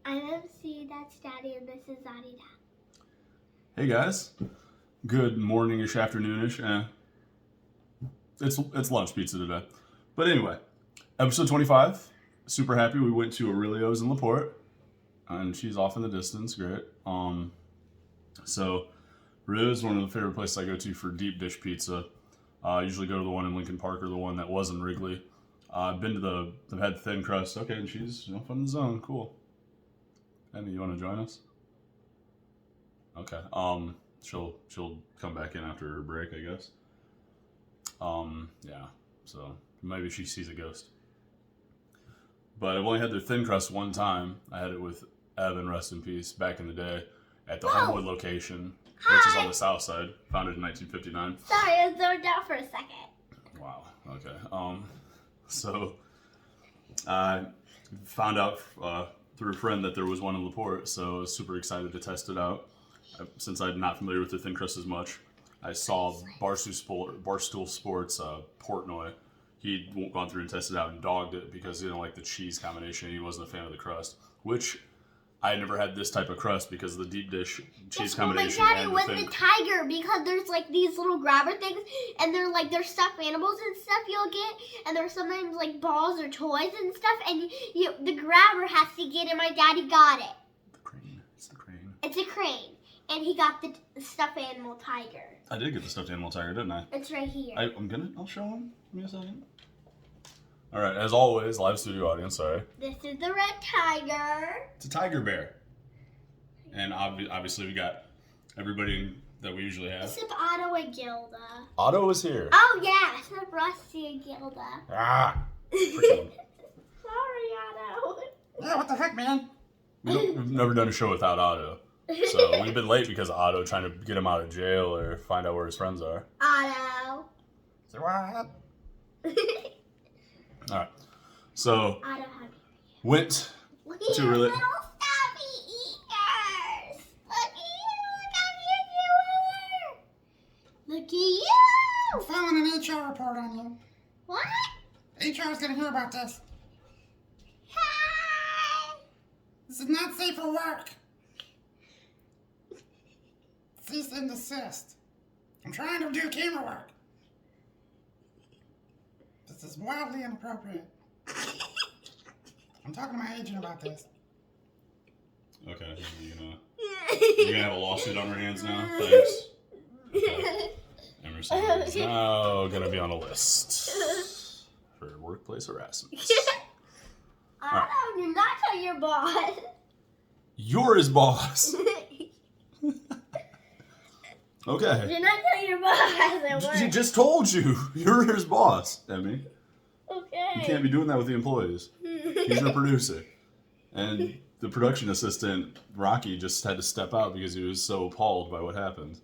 I'm MC, that's Daddy, and this is Daddy Dad. Hey guys, good morning-ish, afternoon-ish. It's lunch pizza today. But anyway, episode 25. Super happy we went to Aurelio's in LaPorte, and she's off in the distance. Great. So Aurelio's one of the favorite places I go to for deep dish pizza. I usually go to the one in Lincoln Park or the one that was in Wrigley. I've been to they've had thin crust. Okay, and she's from the zone. Cool. Emmy, you want to join us? Okay. She'll come back in after her break, I guess. Yeah. So maybe she sees a ghost. But I've only had their thin crust one time. I had it with Evan, rest in peace, back in the day at the Homewood location, which is on the south side, founded in 1959. Sorry, I zoned out for a second. Wow. Okay. So I found out through a friend that there was one in LaPorte, so I was super excited to test it out. Since I'm not familiar with the thin crust as much, I saw Barstool Sports Portnoy. He'd gone through and tested it out and dogged it because he didn't like the cheese combination. He wasn't a fan of the crust, which I never had this type of crust because of the deep dish cheese combination. My daddy went the tiger because there's like these little grabber things, and they're like there's stuffed animals and stuff you'll get, and there's sometimes like balls or toys and stuff, and the grabber has to get it. My daddy got it. The crane. It's the crane. It's a crane, and he got the stuffed animal tiger. I did get the stuffed animal tiger, didn't I? It's right here. I'll show him. Give me a second. All right, as always, live studio audience, sorry. This is the red tiger. It's a tiger bear. And obviously we got everybody that we usually have. Except Otto and Gilda. Otto is here. Oh yeah, except Rusty and Gilda. Ah! Sorry, Otto. Yeah, what the heck, man? We've never done a show without Otto. So we've been late because of Otto trying to get him out of jail or find out where his friends are. Otto. So what? All right. So Otto, went look at to your really. little stuffy eaters. Look at you. I'm filing an HR report on you. What? HR's gonna hear about this. Hi. This is not safe for work. Cease and desist. I'm trying to do camera work. This is wildly inappropriate. I'm talking to my agent about this. Okay. You're gonna have a lawsuit on her hands now? Thanks. Okay. Emerson is now gonna be on a list for workplace harassment. Otto, do not tell your boss. You're his boss. Okay. Do not tell your boss at work. She just told you. You're his boss, Emmy. Okay. You can't be doing that with the employees. He's your producer. And the production assistant, Rocky, just had to step out because he was so appalled by what happened.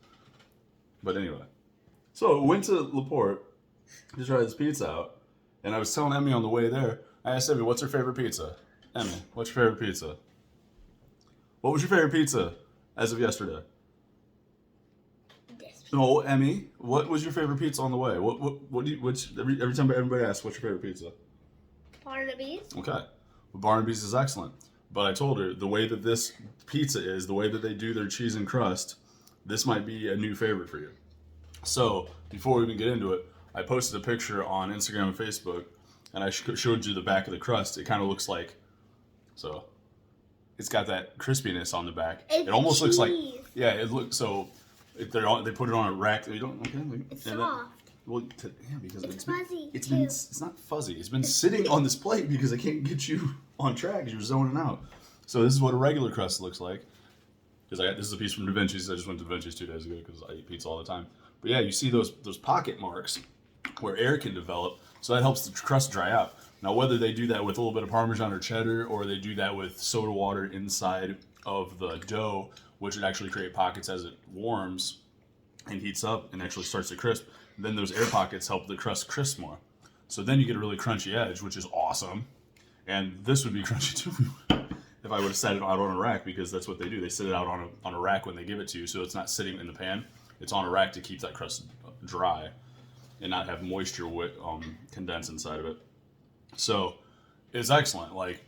But anyway. So, went to LaPorte to try this pizza out. And I was telling Emmy on the way there, I asked Emmy, what's her favorite pizza? Emmy, what's your favorite pizza? What was your favorite pizza as of yesterday? No, Emmy, what was your favorite pizza on the way? What do you, every time everybody asks, what's your favorite pizza? Barnaby's. Okay. Well, Barnaby's is excellent. But I told her, the way that this pizza is, the way that they do their cheese and crust, this might be a new favorite for you. So, before we even get into it, I posted a picture on Instagram and Facebook, and I showed you the back of the crust. It kind of looks like, so, it's got that crispiness on the back. It's it almost cheese. looks like, yeah, it looks, so, they put it on a rack. You don't, okay. It's soft. Well, yeah, because It's fuzzy, it's not fuzzy. It's been sitting on this plate because I can't get you on track because you're zoning out. So this is what a regular crust looks like. Because this is a piece from Da Vinci's. I just went to Da Vinci's 2 days ago because I eat pizza all the time. But yeah, you see those pocket marks where air can develop, so that helps the crust dry out. Now, whether they do that with a little bit of Parmesan or cheddar, or they do that with soda water inside of the dough, which would actually create pockets as it warms and heats up and actually starts to crisp, then those air pockets help the crust crisp more. So then you get a really crunchy edge, which is awesome. And this would be crunchy too if I would have set it out on a rack, because that's what they do. They sit it out on a rack when they give it to you, so it's not sitting in the pan. It's on a rack to keep that crust dry and not have moisture condense inside of it. So it's excellent. Like,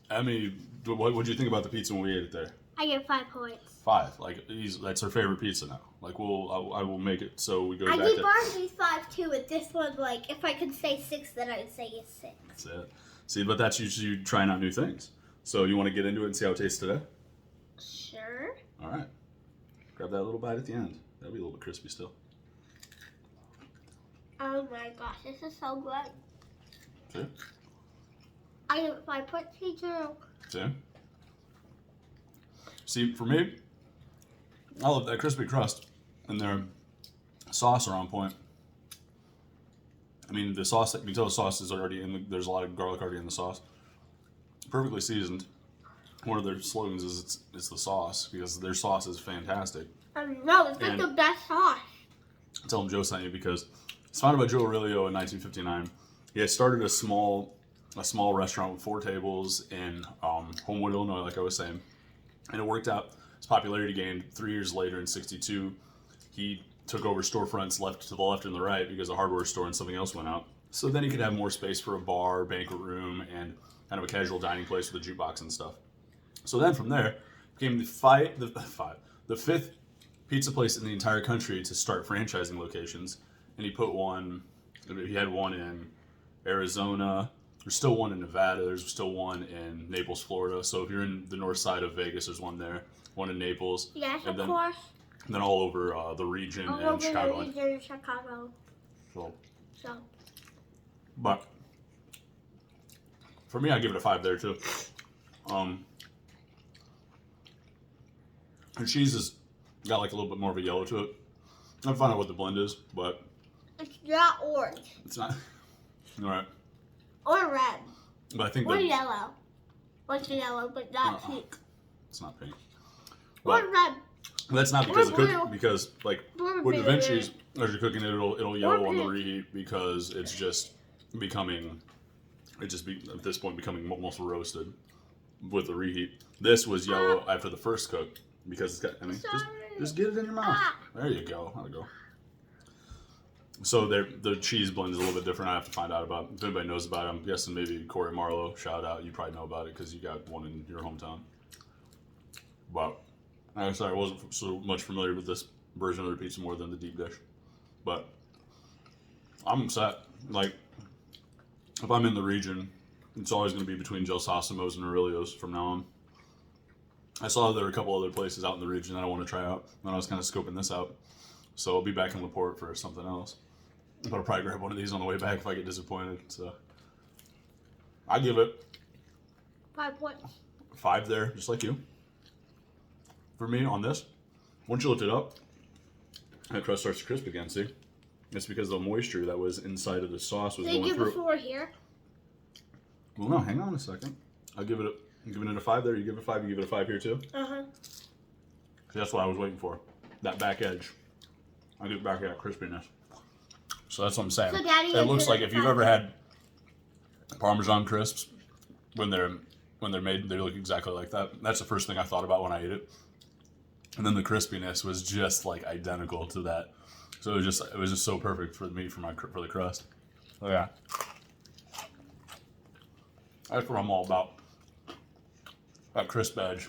Emmy, what did you think about the pizza when we ate it there? I get 5 points. 5. Like that's her favorite pizza now. Like I will make it so we go I back give to. Barbie's 5 too, and this one, like, if I could say 6, then I'd say it's 6. That's it. See, but that's usually you trying out new things. So you want to get into it and see how it tastes today? Sure. All right. Grab that little bite at the end. That'll be a little bit crispy still. Oh my gosh, this is so good. See? I give 5 points too. See? See, for me, I love that crispy crust, and their sauce are on point. I mean, the sauce, you can tell the sauce is already in there's a lot of garlic already in the sauce. Perfectly seasoned. One of their slogans is it's the sauce, because their sauce is fantastic. No, it's like And- the best sauce. Tell them Joe sent you, because it's founded by Joe Aurelio in 1959. He had started a small restaurant with 4 tables in Homewood, Illinois, like I was saying. And it worked out. His popularity gained 3 years later in 62. He took over storefronts left to the left and the right because a hardware store and something else went out. So then he could have more space for a bar, banquet room, and kind of a casual dining place with a jukebox and stuff. So then from there became the 5th pizza place in the entire country to start franchising locations. And he had one in Arizona. There's still one in Nevada. There's still one in Naples, Florida. So if you're in the north side of Vegas, there's one there. One in Naples. Yes, and of course. And then all over the region All and over Chicago. the region, Chicago. So. But for me, I give it a 5 there too. The cheese has got like a little bit more of a yellow to it. I'll find out what the blend is, but It's not orange. it's not. All right. Or red. But I think Or that yellow. Like yellow, but not pink. it's not pink. Or But red. that's not because Or of cooking, blue. because like Or with blue. Da Vinci's, as you're cooking it, it'll yellow on the pink. reheat because it's just becoming, at this point becoming almost roasted with the reheat. This was yellow after the first cook because it's got. I mean, just get it in your mouth. There you go. There you go. So the cheese blend is a little bit different. I have to find out about. If anybody knows about it, I'm guessing maybe Corey Marlowe. Shout out. You probably know about it because you got one in your hometown. But I'm sorry, I wasn't so much familiar with this version of the pizza more than the deep dish. But I'm set. Like, if I'm in the region, it's always going to be between Gelsosimo's and Aurelio's from now on. I saw there were a couple other places out in the region that I want to try out, and I was kind of scoping this out. So I'll be back in LaPorte for something else. But I'll probably grab one of these on the way back if I get disappointed. So I give it 5 points. 5 there, just like you. For me, on this, once you lift it up, that crust starts to crisp again, see? It's because the moisture that was inside of the sauce was So you going give through. a 4 here. Well, no, hang on a second. I'm giving it a 5 there. You give it a 5, you give it a 5 here too? Uh-huh. See, that's what I was waiting for. That back edge. I get back that crispiness. So that's what I'm saying. So Daddy, It looks is like it if you've five? ever had Parmesan crisps, when they're made, they look exactly like that. That's the first thing I thought about when I ate it. And then the crispiness was just like identical to that. So it was just so perfect for me for the crust. Oh yeah. That's what I'm all about. That crisp edge.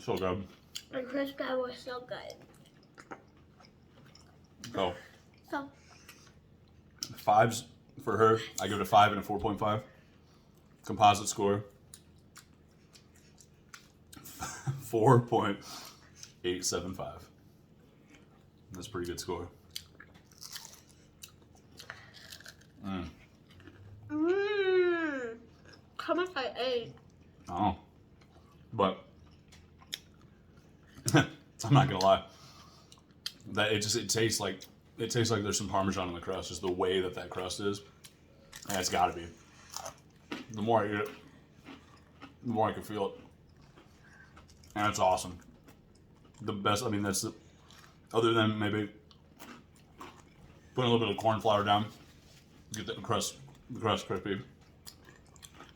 So good. And Chris guy was so good. So So 5s for her. I give it a 5 and a 4.5. Composite score 4.875. That's a pretty good score. how much I ate? Oh, but I'm not gonna lie. That it tastes like there's some Parmesan in the crust. Just the way that crust is, and it's got to be. The more I eat it, the more I can feel it, and it's awesome. The best. I mean, that's the. Other than maybe putting a little bit of corn flour down, get the crust crispy.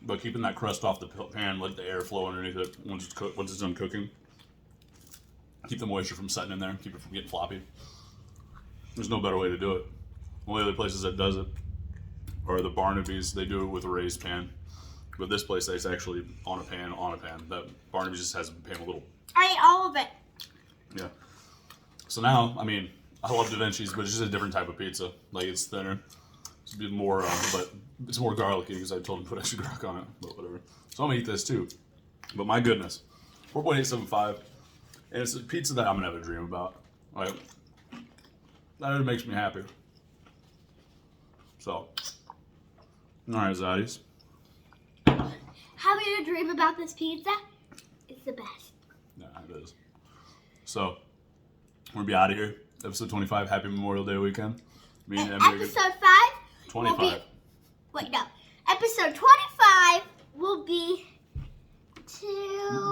But keeping that crust off the pan, let the air flow underneath it once it's done cooking. Keep the moisture from setting in there, keep it from getting floppy. There's no better way to do it. Only other places that does it are the Barnaby's. They do it with a raised pan. But this place is actually on a pan. That Barnaby's just has a pan a little. I ate all of it. Yeah. So now, I mean, I love Da Vinci's, but it's just a different type of pizza. Like, it's thinner. It's a bit more, but it's more garlicky because I told him to put extra garlic on it. But whatever. So I'm gonna eat this too. But my goodness, 4.875, and it's a pizza that I'm gonna have a dream about. Like, that makes me happy. So, all right, Zaddies. Having a dream about this pizza is the best. Yeah, it is. So, we're gonna be out of here. Episode 25. Happy Memorial Day weekend. Me and Emily. Episode 5 25. will be. Wait, no. Episode 25 will be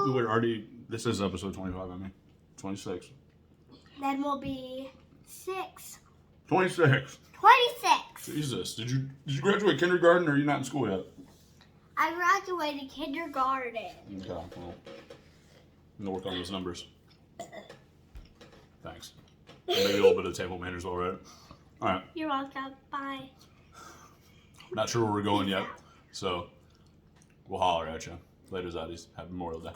We're already. This is episode 25. I mean, 26. Then will be 6. 26. 26. Jesus, did you graduate kindergarten, or are you not in school yet? I graduated kindergarten. Okay, well, I'm gonna work on those numbers. Thanks. And maybe a little bit of table manners while we're at it. All right. You're welcome. Bye. Not sure where we're going yet, so we'll holler at you. Later, Zaddies. Happy Memorial Day.